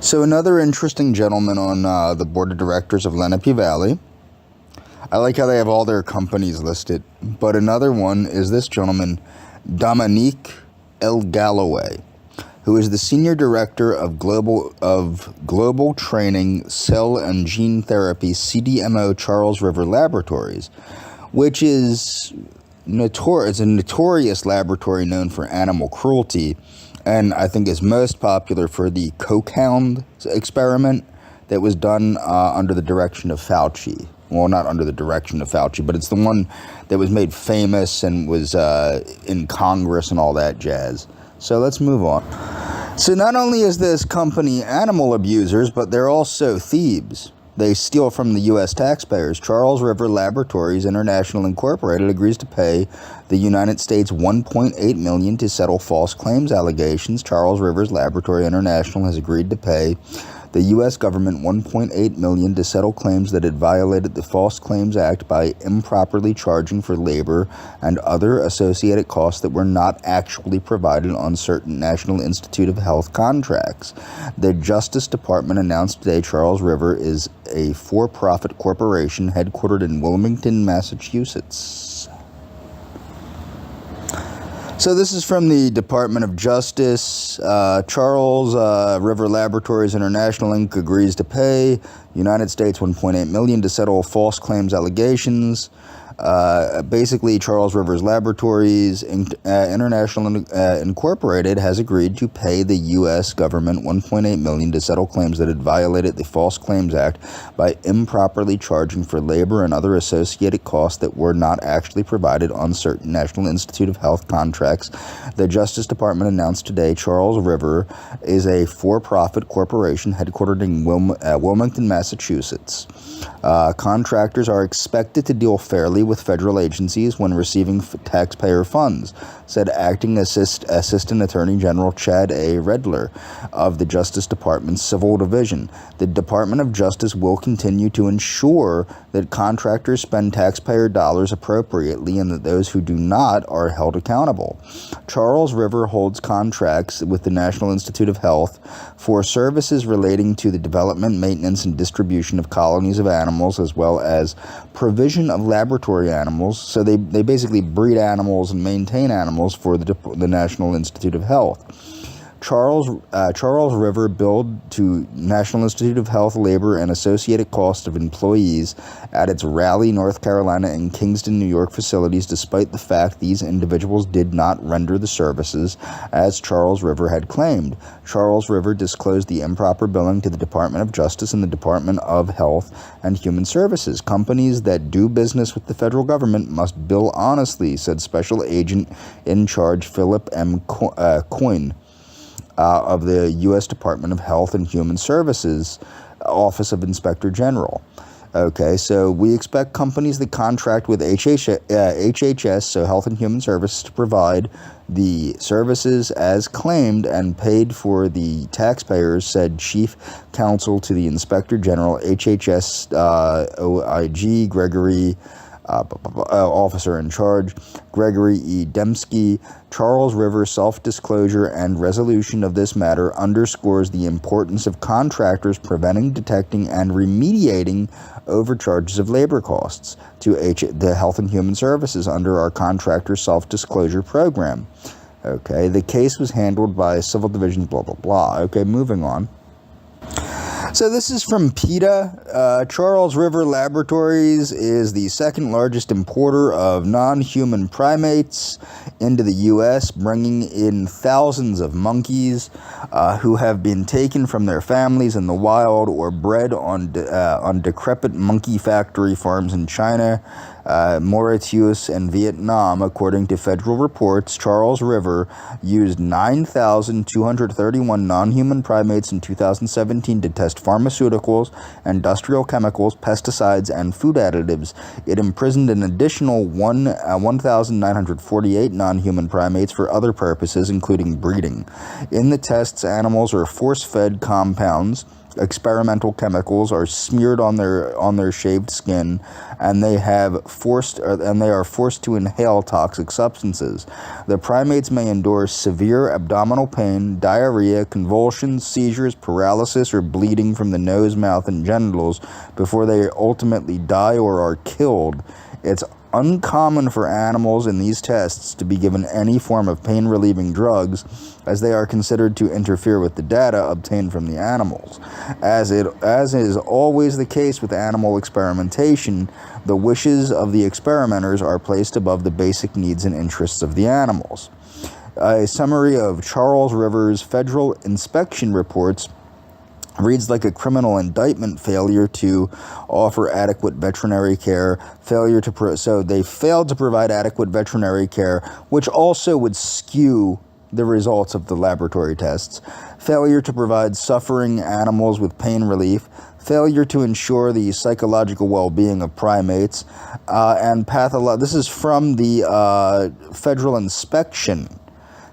So another interesting gentleman on the board of directors of Lenape Valley. I like how they have all their companies listed, but another one is this gentleman, Dominique L. Galloway, who is the senior director of global training, cell and gene therapy CDMO Charles River Laboratories, which is it's a notorious laboratory known for animal cruelty, and I think is most popular for the cokehound experiment that was done under the direction of Fauci. Well, not under the direction of Fauci, but it's the one that was made famous and was in Congress and all that jazz. So let's move on. So not only is this company animal abusers, but they're also thieves. They steal from the U.S. taxpayers. Charles River Laboratories International Incorporated agrees to pay the United States $1.8 million to settle false claims allegations. Charles Rivers Laboratory International has agreed to pay the U.S. government $1.8 million to settle claims that it violated the False Claims Act by improperly charging for labor and other associated costs that were not actually provided on certain National Institute of Health contracts. The Justice Department announced today Charles River is a for-profit corporation headquartered in Wilmington, Massachusetts. So this is from the Department of Justice. Charles River Laboratories International Inc. agrees to pay United States $1.8 million to settle false claims allegations. Basically, Charles Rivers Laboratories International Incorporated has agreed to pay the U.S. government $1.8 million to settle claims that it violated the False Claims Act by improperly charging for labor and other associated costs that were not actually provided on certain National Institute of Health contracts. The Justice Department announced today Charles River is a for-profit corporation headquartered in Wilmington, Massachusetts. Contractors are expected to deal fairly with federal agencies when receiving taxpayer funds, said Acting Assistant Attorney General Chad A. Redler of the Justice Department's Civil Division. The Department of Justice will continue to ensure that contractors spend taxpayer dollars appropriately and that those who do not are held accountable. Charles River holds contracts with the National Institute of Health for services relating to the development, maintenance, and distribution of colonies of animals, as well as provision of laboratory animals. So they basically breed animals and maintain animals for the National Institute of Health. Charles River billed to National Institute of Health labor and associated costs of employees at its Raleigh, North Carolina, and Kingston, New York facilities, despite the fact these individuals did not render the services as Charles River had claimed. Charles River disclosed the improper billing to the Department of Justice and the Department of Health and Human Services. Companies that do business with the federal government must bill honestly, said Special Agent in Charge Philip M. Coyne of the U.S. Department of Health and Human Services Office of Inspector General. Okay, so we expect companies that contract with HHS, so Health and Human Services, to provide the services as claimed and paid for the taxpayers, said Chief Counsel to the Inspector General, HHS OIG Gregory Officer in Charge, Gregory E. Dembski. Charles River's self-disclosure and resolution of this matter underscores the importance of contractors preventing, detecting, and remediating overcharges of labor costs to the Health and Human Services under our contractor self-disclosure program. Okay, the case was handled by Civil Division, blah, blah, blah. Okay, moving on. So this is from PETA. Charles River Laboratories is the second largest importer of non-human primates into the U.S., bringing in thousands of monkeys who have been taken from their families in the wild or bred on decrepit monkey factory farms in China, Mauritius, and Vietnam. According to federal reports, Charles River used 9,231 non-human primates in 2017 to test pharmaceuticals, industrial chemicals, pesticides, and food additives. It imprisoned an additional 1,948 non-human primates for other purposes, including breeding. In the tests, animals are force-fed compounds experimental chemicals are smeared on their shaved skin, and they are forced to inhale toxic substances. The primates may endure severe abdominal pain, diarrhea, convulsions, seizures, paralysis, or bleeding from the nose, mouth, and genitals before they ultimately die or are killed. It's uncommon for animals in these tests to be given any form of pain-relieving drugs, as they are considered to interfere with the data obtained from the animals. As is always the case with animal experimentation, the wishes of the experimenters are placed above the basic needs and interests of the animals. A summary of Charles River's federal inspection reports reads like a criminal indictment: failure to offer adequate veterinary care, so they failed to provide adequate veterinary care, which also would skew the results of the laboratory tests, failure to provide suffering animals with pain relief, failure to ensure the psychological well-being of primates, and this is from the federal inspection.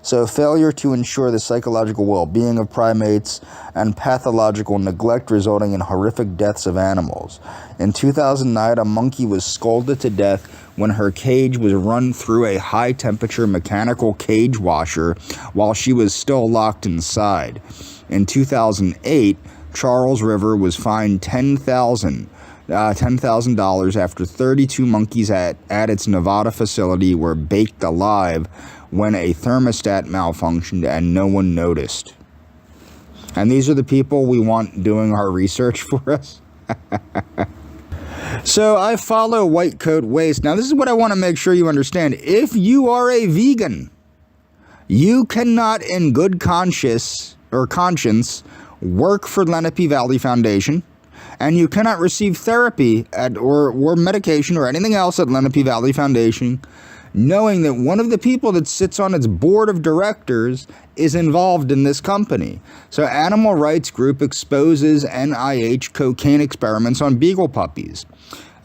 So failure to ensure the psychological well-being of primates and pathological neglect resulting in horrific deaths of animals. In 2009, a monkey was scalded to death when her cage was run through a high-temperature mechanical cage washer while she was still locked inside. In 2008, Charles River was fined $10,000 after 32 monkeys at its Nevada facility were baked alive when a thermostat malfunctioned and no one noticed. And these are the people we want doing our research for us. So I follow White Coat Waste. Now this is what I want to make sure you understand. If you are a vegan, you cannot in good conscience work for Lenape Valley Foundation, and you cannot receive therapy or medication or anything else at Lenape Valley Foundation knowing that one of the people that sits on its board of directors is involved in this company. So Animal Rights Group exposes NIH cocaine experiments on beagle puppies.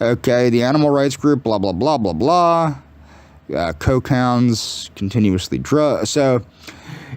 Okay, the Animal Rights Group, blah, blah, blah, blah, blah. Coke hounds, continuously drug. So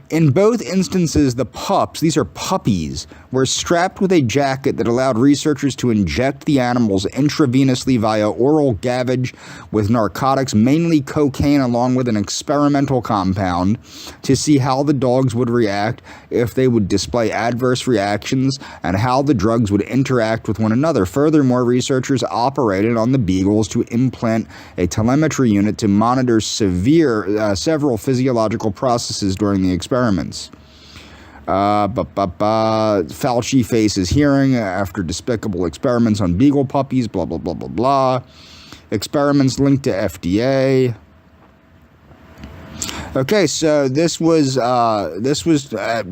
in both instances, the pups, these are puppies, were strapped with a jacket that allowed researchers to inject the animals intravenously via oral gavage with narcotics, mainly cocaine, along with an experimental compound, to see how the dogs would react, if they would display adverse reactions, and how the drugs would interact with one another. Furthermore, researchers operated on the beagles to implant a telemetry unit to monitor several physiological processes during the experiments. Fauci faces hearing after despicable experiments on beagle puppies, blah, blah, blah, blah, blah. Experiments linked to FDA. Okay, so this was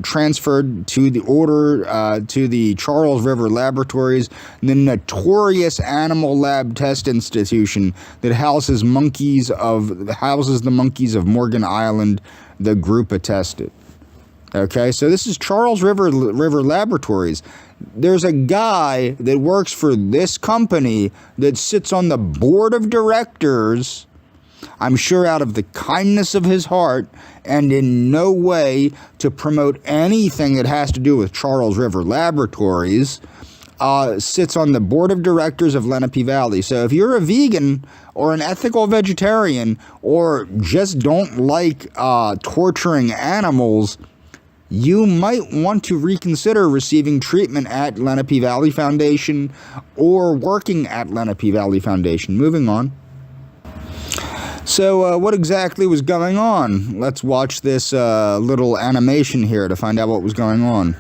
transferred to the Charles River Laboratories, the notorious animal lab test institution that houses the monkeys of Morgan Island. The group attested. Okay, so this is Charles River Laboratories. There's a guy that works for this company that sits on the board of directors, I'm sure out of the kindness of his heart and in no way to promote anything that has to do with Charles River Laboratories, sits on the board of directors of Lenape Valley. So if you're a vegan or an ethical vegetarian or just don't like torturing animals, you might want to reconsider receiving treatment at Lenape Valley Foundation or working at Lenape Valley Foundation. Moving on. So what exactly was going on? Let's watch this little animation here to find out what was going on.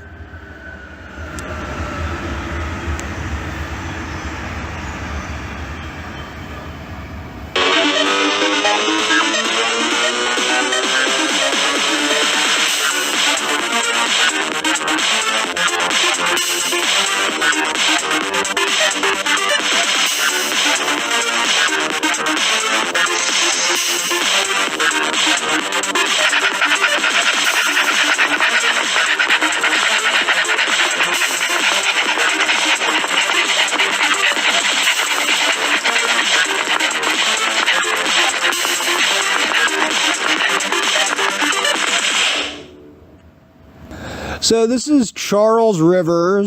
So this is Charles River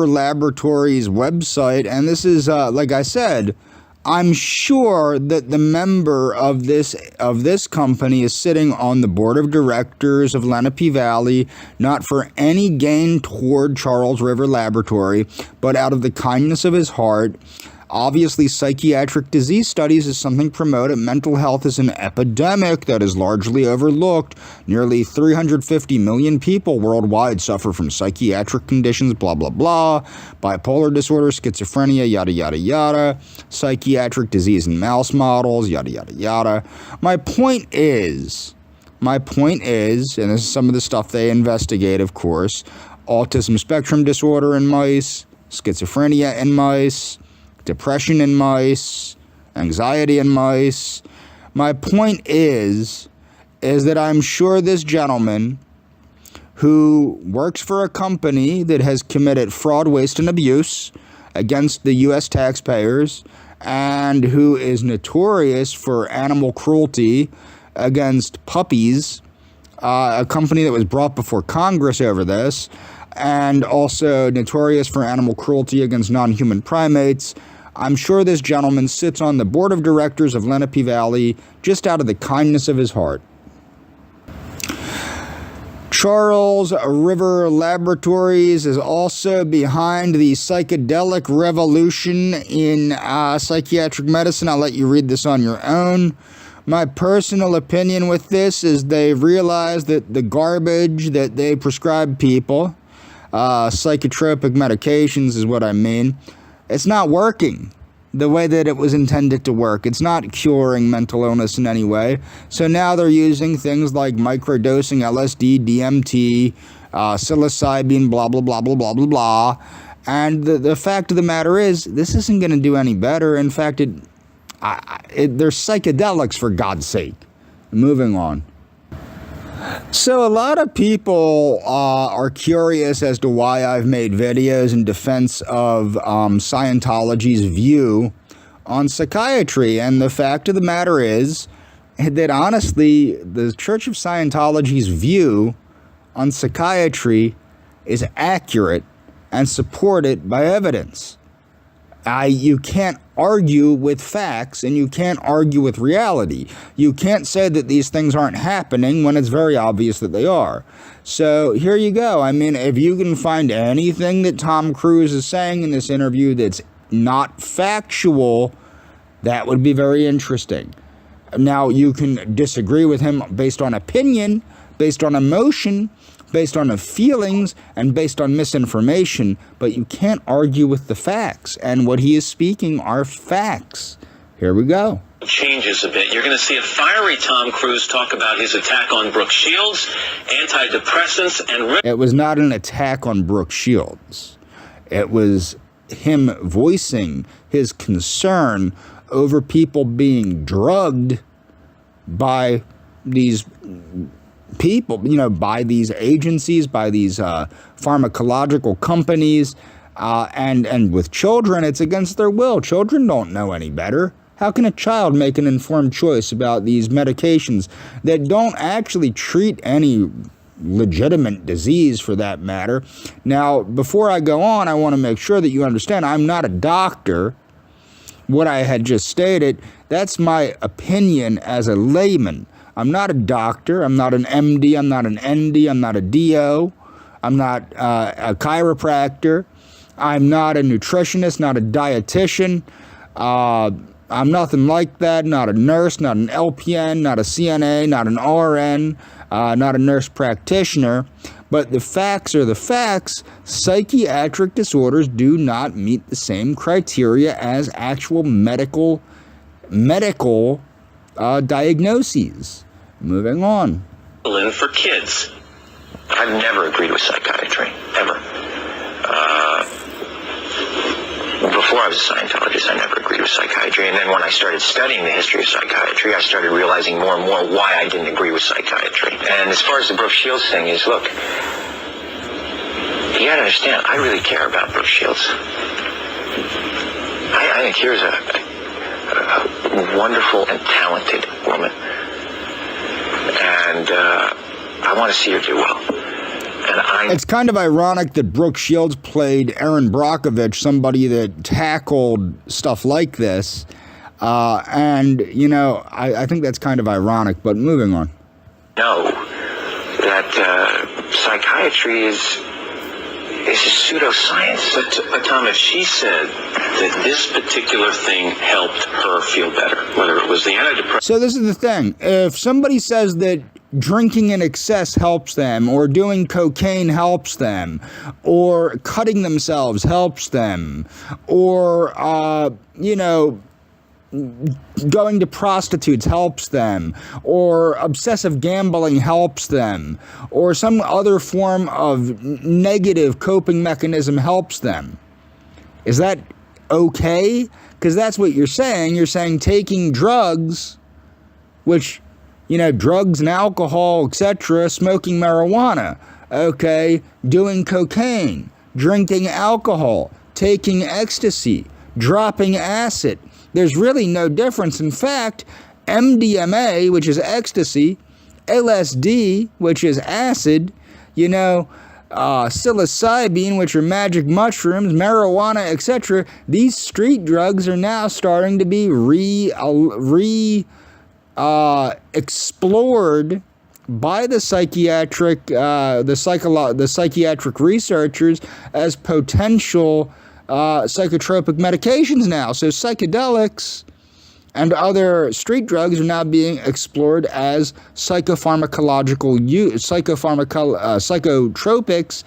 Laboratories website, and this is, like I said, I'm sure that the member of this company is sitting on the board of directors of Lenape Valley, not for any gain toward Charles River Laboratory, but out of the kindness of his heart. Obviously, psychiatric disease studies is something promoted. Mental health is an epidemic that is largely overlooked. Nearly 350 million people worldwide suffer from psychiatric conditions, blah, blah, blah. Bipolar disorder, schizophrenia, yada, yada, yada. Psychiatric disease in mouse models, yada, yada, yada. My point is, and this is some of the stuff they investigate, of course, autism spectrum disorder in mice, schizophrenia in mice, depression in mice, anxiety in mice. My point is that I'm sure this gentleman who works for a company that has committed fraud, waste, and abuse against the U.S. taxpayers and who is notorious for animal cruelty against puppies, a company that was brought before Congress over this, and also notorious for animal cruelty against non-human primates. I'm sure this gentleman sits on the board of directors of Lenape Valley just out of the kindness of his heart. Charles River Laboratories is also behind the psychedelic revolution in psychiatric medicine. I'll let you read this on your own. My personal opinion with this is they've realized that the garbage that they prescribe people, psychotropic medications is what I mean, it's not working the way that it was intended to work. It's not curing mental illness in any way. So now they're using things like microdosing LSD, DMT, psilocybin, blah, blah, blah, blah, blah, blah, blah. And the fact of the matter is, this isn't going to do any better. In fact, they're psychedelics, for God's sake. Moving on. So a lot of people are curious as to why I've made videos in defense of Scientology's view on psychiatry. And the fact of the matter is that, honestly, the Church of Scientology's view on psychiatry is accurate and supported by evidence. You can't argue with facts, and you can't argue with reality. You can't say that these things aren't happening when it's very obvious that they are. So here you go. I mean, if you can find anything that Tom Cruise is saying in this interview that's not factual, that would be very interesting. Now, you can disagree with him based on opinion, based on emotion, based on the feelings, and based on misinformation, but you can't argue with the facts, and what he is speaking are facts. Here we go. Changes a bit. You're going to see a fiery Tom Cruise talk about his attack on Brooke Shields, antidepressants, and... It was not an attack on Brooke Shields. It was him voicing his concern over people being drugged by these people, by these agencies, by these pharmacological companies, and with children, it's against their will. Children don't know any better. How can a child make an informed choice about these medications that don't actually treat any legitimate disease, for that matter? Now, before I go on, I want to make sure that you understand I'm not a doctor. What I had just stated, that's my opinion as a layman. I'm not a doctor, I'm not an MD, I'm not an ND, I'm not a DO, I'm not a chiropractor, I'm not a nutritionist, not a dietitian, I'm nothing like that, not a nurse, not an LPN, not a CNA, not an RN, not a nurse practitioner. But the facts are the facts. Psychiatric disorders do not meet the same criteria as actual medical diagnoses. Moving on. For kids. I've never agreed with psychiatry, ever. Before I was a Scientologist, I never agreed with psychiatry. And then when I started studying the history of psychiatry, I started realizing more and more why I didn't agree with psychiatry. And as far as the Brooke Shields thing is, look, you gotta understand, I really care about Brooke Shields. I think here's a wonderful and talented woman. And I want to see her do well. It's kind of ironic that Brooke Shields played Erin Brockovich, somebody that tackled stuff like this. And, you know, I think that's kind of ironic, but moving on. No, that psychiatry is a pseudoscience. But Tom, if she said that this particular thing helped her feel better, whether it was the antidepressant... So this is the thing. If somebody says that drinking in excess helps them, or doing cocaine helps them, or cutting themselves helps them, or, you know, going to prostitutes helps them, or obsessive gambling helps them, or some other form of negative coping mechanism helps them, is that okay? Because that's what you're saying. You're saying taking drugs, which, you know, drugs and alcohol, etc., smoking marijuana, okay, doing cocaine, drinking alcohol, taking ecstasy, dropping acid. There's really no difference. In fact, MDMA, which is ecstasy, LSD, which is acid, you know, psilocybin, which are magic mushrooms, marijuana, etc. These street drugs are now starting to be explored by the psychiatric researchers as potential psychotropic medications now. So psychedelics and other street drugs are now being explored as psychotropics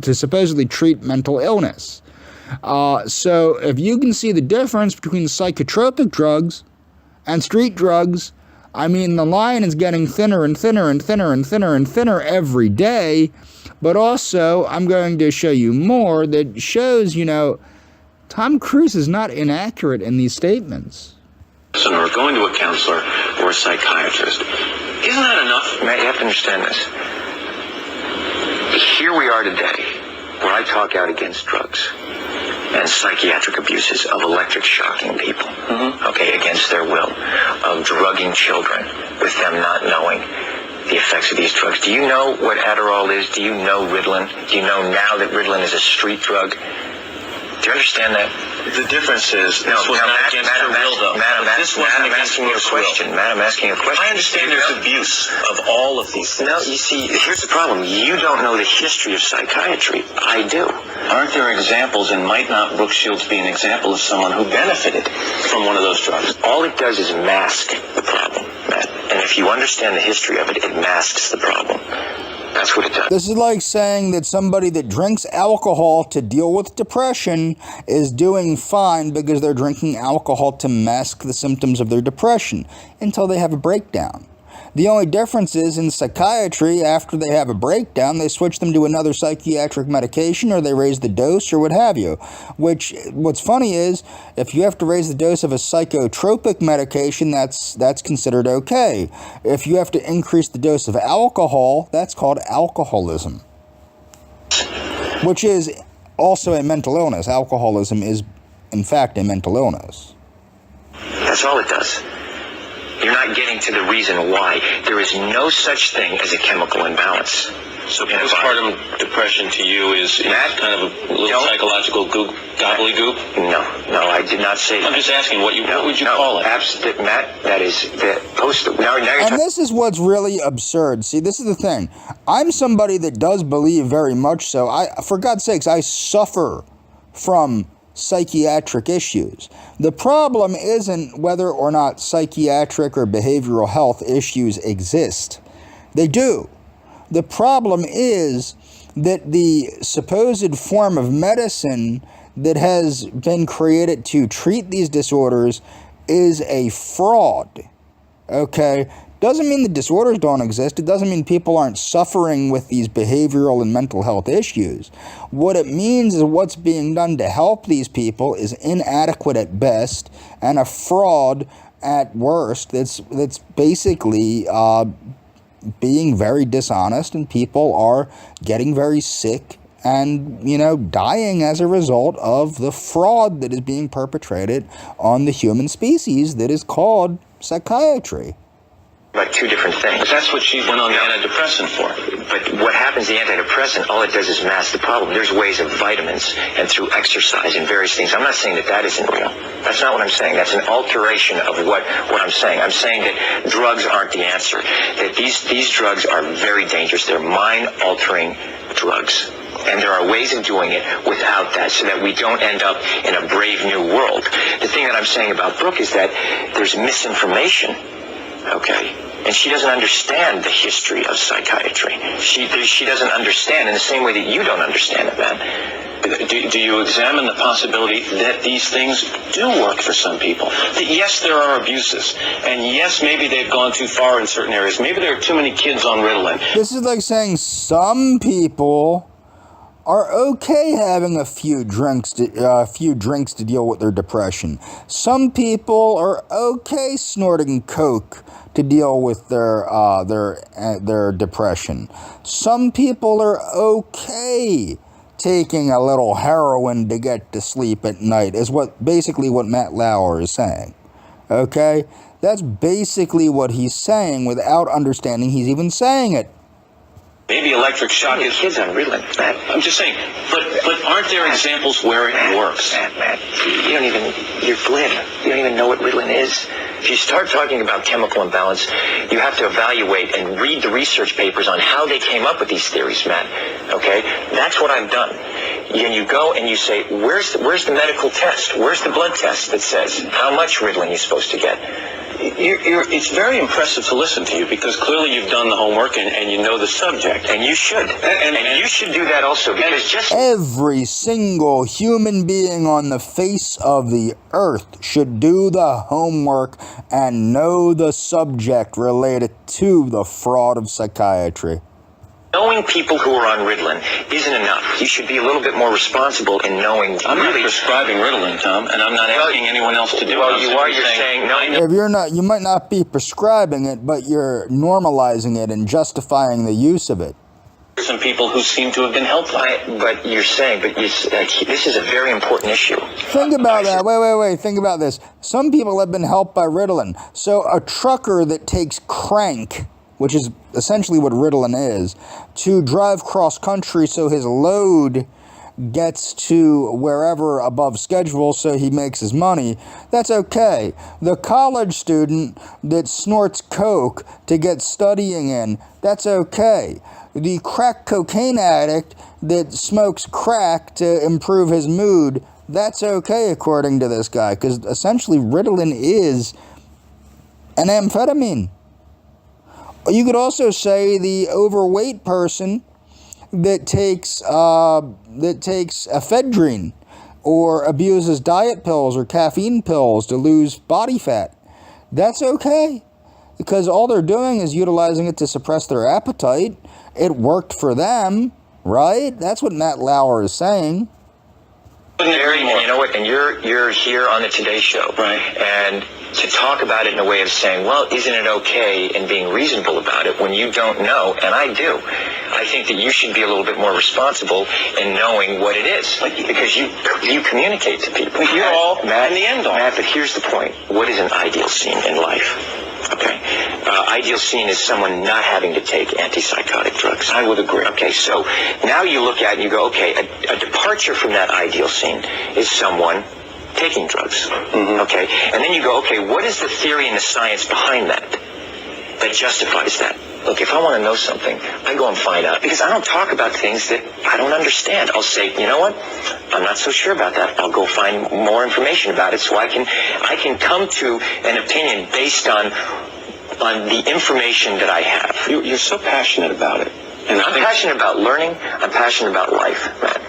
to supposedly treat mental illness. So if you can see the difference between psychotropic drugs and street drugs, I mean, the line is getting thinner and thinner and thinner and thinner and thinner every day. But also, I'm going to show you more that shows, you know, Tom Cruise is not inaccurate in these statements. Or going to a counselor or a psychiatrist. Isn't that enough? Matt, you have to understand this. Here we are today, where I talk out against drugs and psychiatric abuses of electric shocking people, okay, against their will, of drugging children with them not knowing the effects of these drugs. Do you know what Adderall is? Do you know Ritalin? Do you know now that Ritalin is a street drug? Do you understand that? The difference is, this was not against her will, though. Matt, I'm asking you a question. Matt, I'm asking you a question. I understand there's abuse of all of these things. No, you see, here's the problem. You don't know the history of psychiatry. I do. Aren't there examples, and might not Brooke Shields be an example of someone who benefited from one of those drugs? All it does is mask the problem, Matt. And if you understand the history of it, it masks the problem. That's what it does. This is like saying that somebody that drinks alcohol to deal with depression is doing fine because they're drinking alcohol to mask the symptoms of their depression until they have a breakdown. The only difference is in psychiatry, after they have a breakdown, they switch them to another psychiatric medication or they raise the dose or what have you. Which, what's funny is, if you have to raise the dose of a psychotropic medication, that's considered okay. If you have to increase the dose of alcohol, that's called alcoholism. Which is also a mental illness. Alcoholism is, in fact, a mental illness. That's all it does. You're not getting to the reason why. There is no such thing as a chemical imbalance. So postpartum depression to you is kind of a little psychological gobbledygook? No, I did not say that. I'm just asking, what would you call it? Matt, that is the post. Now you're and this is what's really absurd. See, this is the thing. I'm somebody that does believe very much so. For God's sakes, I suffer from psychiatric issues. The problem isn't whether or not psychiatric or behavioral health issues exist. They do. The problem is that the supposed form of medicine that has been created to treat these disorders is a fraud. Okay? Doesn't mean the disorders don't exist. It doesn't mean people aren't suffering with these behavioral and mental health issues. What it means is what's being done to help these people is inadequate at best and a fraud at worst. That's basically being very dishonest, and people are getting very sick and, you know, dying as a result of the fraud that is being perpetrated on the human species that is called psychiatry. About two different things. But that's what she went on the antidepressant for. But what happens, the antidepressant, all it does is mask the problem. There's ways of vitamins and through exercise and various things. I'm not saying that isn't real. That's not what I'm saying. That's an alteration of what I'm saying. I'm saying that drugs aren't the answer. That these drugs are very dangerous. They're mind-altering drugs. And there are ways of doing it without that, so that we don't end up in a brave new world. The thing that I'm saying about Brooke is that there's misinformation. Okay, and she doesn't understand the history of psychiatry. She doesn't understand in the same way that you don't understand it, man. Do you examine the possibility that these things do work for some people? That yes, there are abuses, and yes, maybe they've gone too far in certain areas. Maybe there are too many kids on Ritalin. This is like saying some people are okay having a few drinks to deal with their depression. Some people are okay snorting coke to deal with their depression. Some people are okay taking a little heroin to get to sleep at night, is basically what Matt Lauer is saying. Okay? That's basically what he's saying without understanding he's even saying it. Maybe electric shock is... kids on Ritalin, Matt. I'm just saying, but aren't there examples where it works? Matt, you're glib. You don't even know what Ritalin is. If you start talking about chemical imbalance, you have to evaluate and read the research papers on how they came up with these theories, Matt. Okay? That's what I've done. And you go and you say, where's the medical test? Where's the blood test that says how much Ritalin you're supposed to get? It's very impressive to listen to you, because clearly you've done the homework and you know the subject. And you should. And you should do that also, because just... Every single human being on the face of the earth should do the homework and know the subject related to the fraud of psychiatry. Knowing people who are on Ritalin isn't enough. You should be a little bit more responsible in knowing. I'm not prescribing Ritalin, Tom, and I'm not asking anyone else to do it. Well, you are. You're saying no. If you're not, you might not be prescribing it, but you're normalizing it and justifying the use of it. Some people who seem to have been helped by it. But you're saying, this is a very important issue. Think about that. Wait. Think about this. Some people have been helped by Ritalin. So a trucker that takes crank, which is essentially what Ritalin is, to drive cross-country so his load gets to wherever above schedule so he makes his money, that's okay. The college student that snorts coke to get studying in, that's okay. The crack cocaine addict that smokes crack to improve his mood, that's okay according to this guy, because essentially Ritalin is an amphetamine. You could also say the overweight person that takes ephedrine or abuses diet pills or caffeine pills to lose body fat. That's okay, because all they're doing is utilizing it to suppress their appetite. It worked for them, right? That's what Matt Lauer is saying. And you know what? And you're here on the Today Show, right? And to talk about it in a way of saying, well, isn't it okay, and being reasonable about it when you don't know, and I do. I think that you should be a little bit more responsible in knowing what it is, because you communicate to people. You're all Matt, in the end all. Matt, but here's the point. What is an ideal scene in life? Okay. Ideal scene is someone not having to take antipsychotic drugs. I would agree. Okay, so now you look at it and you go, okay, a departure from that ideal scene is someone taking drugs. Mm-hmm. Okay, and then you go, okay, what is the theory and the science behind that justifies that? Look, if I want to know something, I go and find out, because I don't talk about things that I don't understand. I'll say, you know what? I'm not so sure about that. I'll go find more information about it so I can come to an opinion based on the information that I have. You're so passionate about it. And I'm passionate about learning. I'm passionate about life, Matt.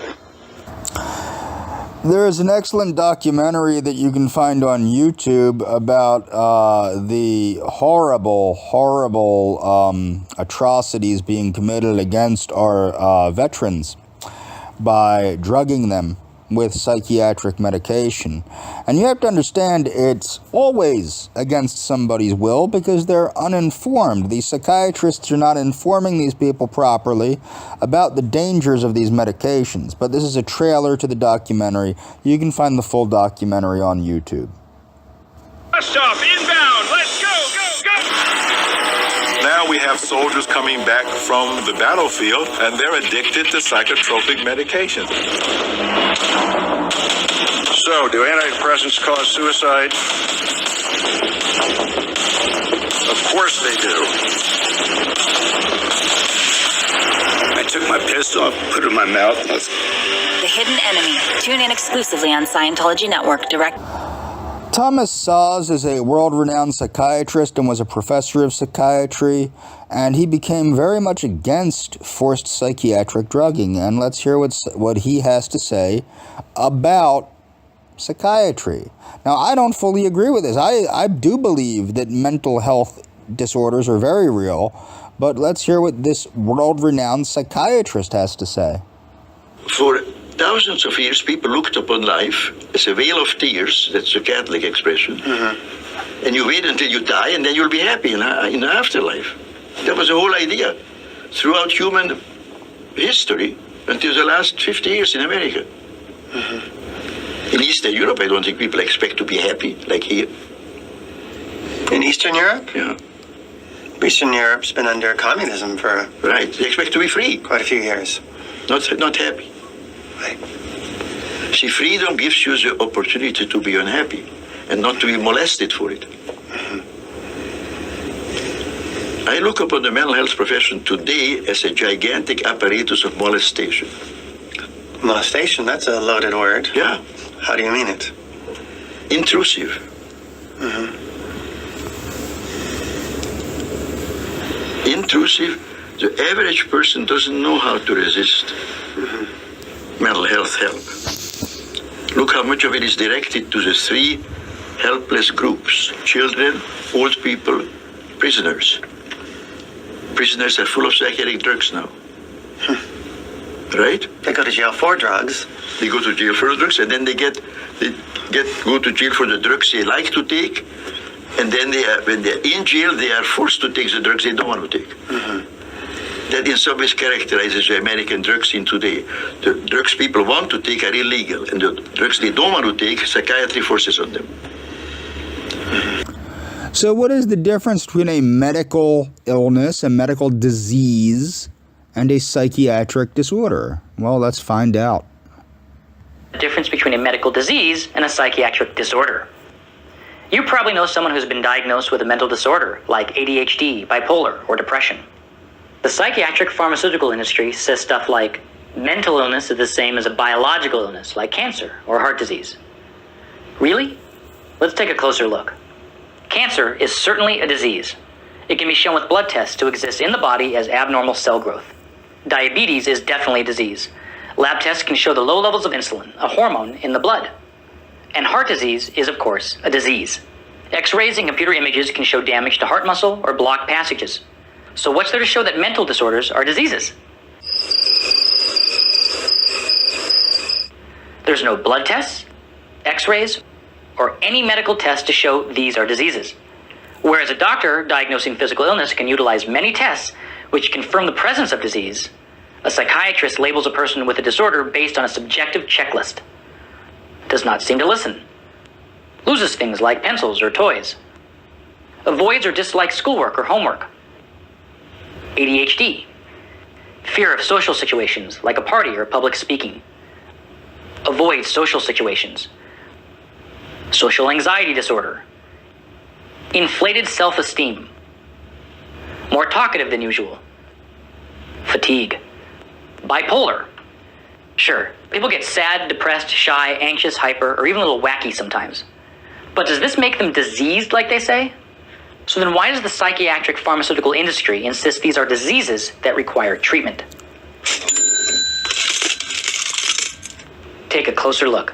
There is an excellent documentary that you can find on YouTube about the horrible atrocities being committed against our veterans by drugging them with psychiatric medication. And you have to understand, it's always against somebody's will because they're uninformed. These psychiatrists are not informing these people properly about the dangers of these medications. But this is a trailer to the documentary. You can find the full documentary on YouTube. Bus stop inbound. Let's go. we have soldiers coming back from the battlefield, and they're addicted to psychotropic medications. So, do antidepressants cause suicide? Of course they do. I took my pistol, put it in my mouth. The Hidden Enemy. Tune in exclusively on Scientology Network. Thomas Szasz is a world-renowned psychiatrist and was a professor of psychiatry, and he became very much against forced psychiatric drugging. And let's hear what he has to say about psychiatry. Now, I don't fully agree with this. I do believe that mental health disorders are very real, but let's hear what this world-renowned psychiatrist has to say. For thousands of years, people looked upon life as a vale of tears. That's a Catholic expression. Mm-hmm. And you wait until you die, and then you'll be happy in the afterlife. That was the whole idea throughout human history until the last 50 years in America. Mm-hmm. In Eastern Europe, I don't think people expect to be happy like here. In Eastern Europe? Yeah. Eastern Europe's been under communism for... Right. They expect to be free. Quite a few years. Not happy. Right. See, freedom gives you the opportunity to be unhappy and not to be molested for it. Mm-hmm. I look upon the mental health profession today as a gigantic apparatus of molestation. Molestation? That's a loaded word. Yeah. How do you mean it? Intrusive. Mm-hmm. Intrusive. The average person doesn't know how to resist mental health help. Look how much of it is directed to the three helpless groups: children, old people, prisoners. Prisoners are full of psychiatric drugs now. Right? They go to jail for drugs. They go to jail for drugs, and then they go to jail for the drugs they like to take, and then when they're in jail, they are forced to take the drugs they don't want to take. Mm-hmm. That in some ways characterizes the American drug scene today. The drugs people want to take are illegal, and the drugs they don't want to take, psychiatry forces on them. So what is the difference between a medical illness, a medical disease, and a psychiatric disorder? Well, let's find out. The difference between a medical disease and a psychiatric disorder. You probably know someone who's been diagnosed with a mental disorder, like ADHD, bipolar, or depression. The psychiatric pharmaceutical industry says stuff like mental illness is the same as a biological illness, like cancer or heart disease. Really? Let's take a closer look. Cancer is certainly a disease. It can be shown with blood tests to exist in the body as abnormal cell growth. Diabetes is definitely a disease. Lab tests can show the low levels of insulin, a hormone, in the blood. And heart disease is, of course, a disease. X-rays and computer images can show damage to heart muscle or blocked passages. So what's there to show that mental disorders are diseases? There's no blood tests, X-rays, or any medical test to show these are diseases. Whereas a doctor diagnosing physical illness can utilize many tests which confirm the presence of disease, a psychiatrist labels a person with a disorder based on a subjective checklist. Does not seem to listen. Loses things like pencils or toys. Avoids or dislikes schoolwork or homework. ADHD. Fear of social situations like a party or public speaking. Avoids social situations. Social anxiety disorder. Inflated self-esteem. More talkative than usual. Fatigue. Bipolar. Sure, people get sad, depressed, shy, anxious, hyper, or even a little wacky sometimes. But does this make them diseased like they say? So then why does the psychiatric pharmaceutical industry insist these are diseases that require treatment? Take a closer look.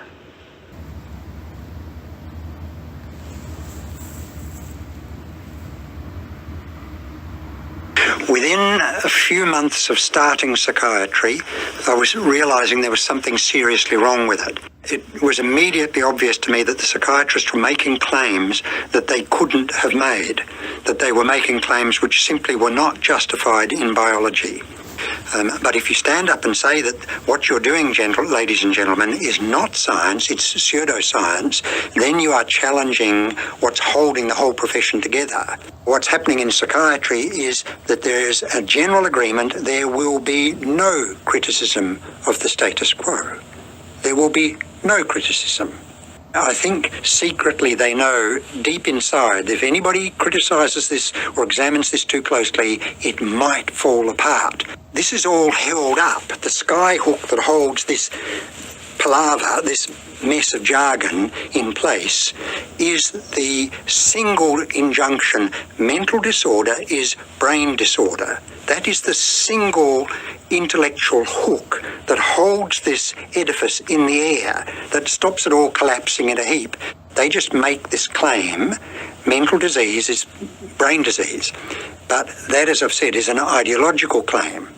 Within a few months of starting psychiatry, I was realizing there was something seriously wrong with it. It was immediately obvious to me that the psychiatrists were making claims that they couldn't have made, that they were making claims which simply were not justified in biology. But if you stand up and say that what you're doing, ladies and gentlemen, is not science, it's pseudoscience, then you are challenging what's holding the whole profession together. What's happening in psychiatry is that there is a general agreement there will be no criticism of the status quo. There will be no criticism. I think secretly they know deep inside if anybody criticises this or examines this too closely, it might fall apart. This is all held up. The sky hook that holds this palaver, this mess of jargon in place, is the single injunction: mental disorder is brain disorder. That is the single intellectual hook that holds this edifice in the air, that stops it all collapsing in a heap. They just make this claim: mental disease is brain disease. But that, as I've said, is an ideological claim.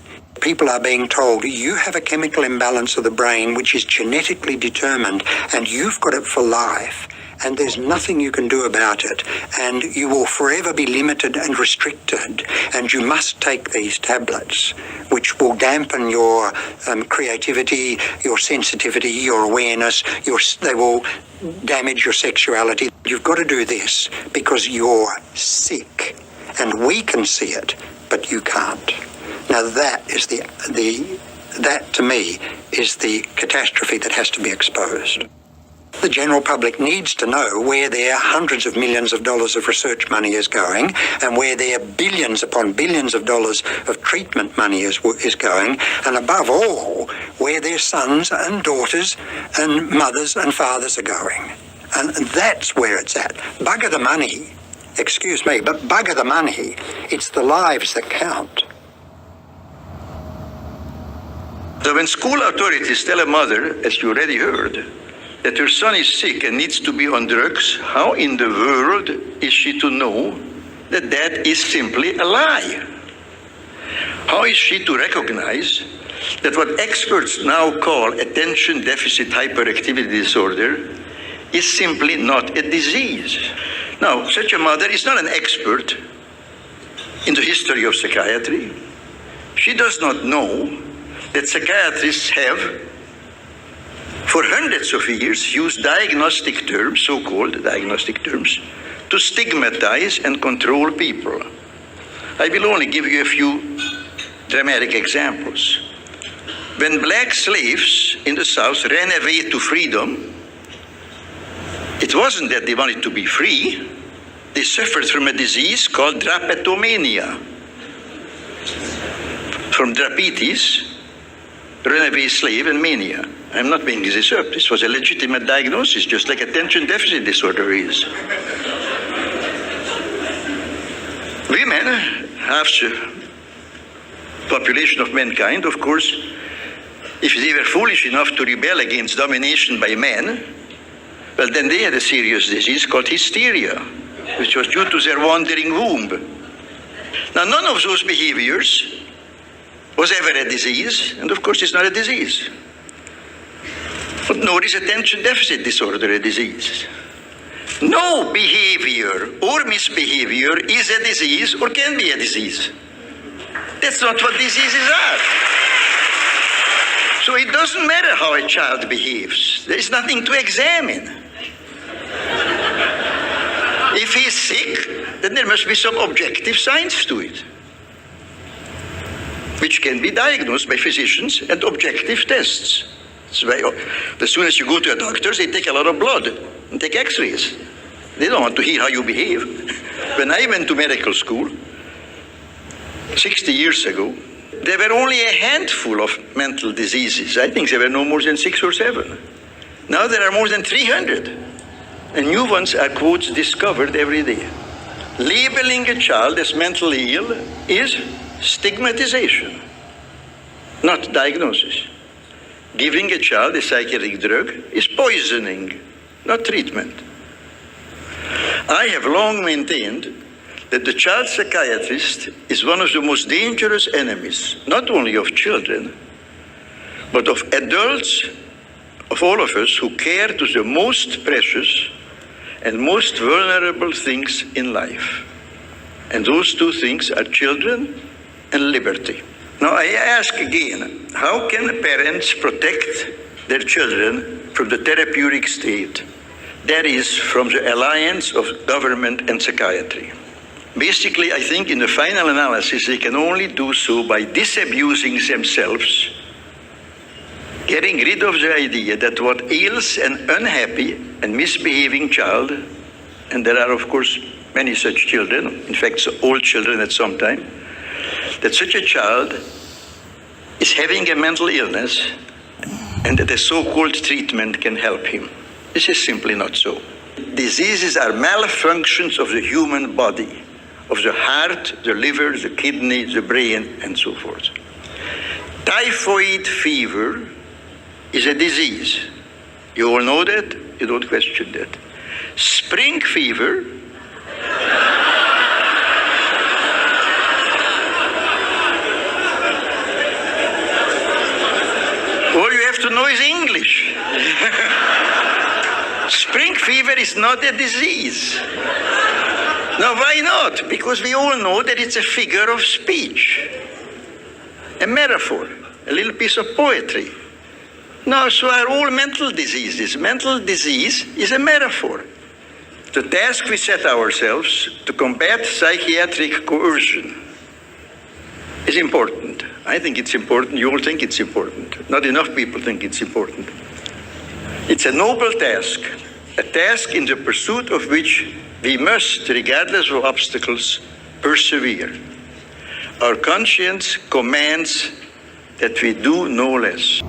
People are being told, you have a chemical imbalance of the brain which is genetically determined and you've got it for life, and there's nothing you can do about it, and you will forever be limited and restricted, and you must take these tablets which will dampen your creativity, your sensitivity, your awareness, they will damage your sexuality. You've got to do this because you're sick, and we can see it, but you can't. Now that is that to me is the catastrophe that has to be exposed. The general public needs to know where their hundreds of millions of dollars of research money is going, and where their billions upon billions of dollars of treatment money is going, and above all, where their sons and daughters and mothers and fathers are going. And that's where it's at. Bugger the money. Excuse me, but bugger the money. It's the lives that count. So when school authorities tell a mother, as you already heard, that her son is sick and needs to be on drugs, how in the world is she to know that that is simply a lie? How is she to recognize that what experts now call attention deficit hyperactivity disorder is simply not a disease? Now, such a mother is not an expert in the history of psychiatry. She does not know that psychiatrists have, for hundreds of years, used diagnostic terms, so-called diagnostic terms, to stigmatize and control people. I will only give you a few dramatic examples. When black slaves in the South ran away to freedom, it wasn't that they wanted to be free. They suffered from a disease called drapetomania. From drapetes, runaway slave, and mania. I'm not making this up. This was a legitimate diagnosis, just like attention deficit disorder is. Women, half the population of mankind, of course, if they were foolish enough to rebel against domination by men, well, then they had a serious disease called hysteria, which was due to their wandering womb. Now, none of those behaviors was ever a disease, and of course it's not a disease. But nor is attention deficit disorder a disease. No behavior or misbehavior is a disease or can be a disease. That's not what diseases are. So it doesn't matter how a child behaves. There is nothing to examine. If he's sick, then there must be some objective science to it, which can be diagnosed by physicians and objective tests. So as soon as you go to a doctor, they take a lot of blood and take x-rays. They don't want to hear how you behave. When I went to medical school 60 years ago, there were only a handful of mental diseases. I think there were no more than 6 or 7. Now there are more than 300. And new ones are, quotes, discovered every day. Labeling a child as mentally ill is stigmatization, not diagnosis. Giving a child a psychiatric drug is poisoning, not treatment. I have long maintained that the child psychiatrist is one of the most dangerous enemies, not only of children, but of adults, of all of us who care to the most precious and most vulnerable things in life. And those two things are children and liberty. Now I ask again, how can parents protect their children from the therapeutic state? That is, from the alliance of government and psychiatry. Basically, I think in the final analysis, they can only do so by disabusing themselves, getting rid of the idea that what ails an unhappy and misbehaving child, and there are, of course, many such children, in fact, all children at some time, that such a child is having a mental illness and that a so-called treatment can help him. This is simply not so. Diseases are malfunctions of the human body, of the heart, the liver, the kidney, the brain, and so forth. Typhoid fever is a disease. You all know that? You don't question that. Spring fever all you have to know is English. Spring fever is not a disease. Now, why not? Because we all know that it's a figure of speech, a metaphor, a little piece of poetry. Now, so are all mental diseases. Mental disease is a metaphor. The task we set ourselves to combat psychiatric coercion is important. I think it's important. You all think it's important. Not enough people think it's important. It's a noble task, a task in the pursuit of which we must, regardless of obstacles, persevere. Our conscience commands that we do no less.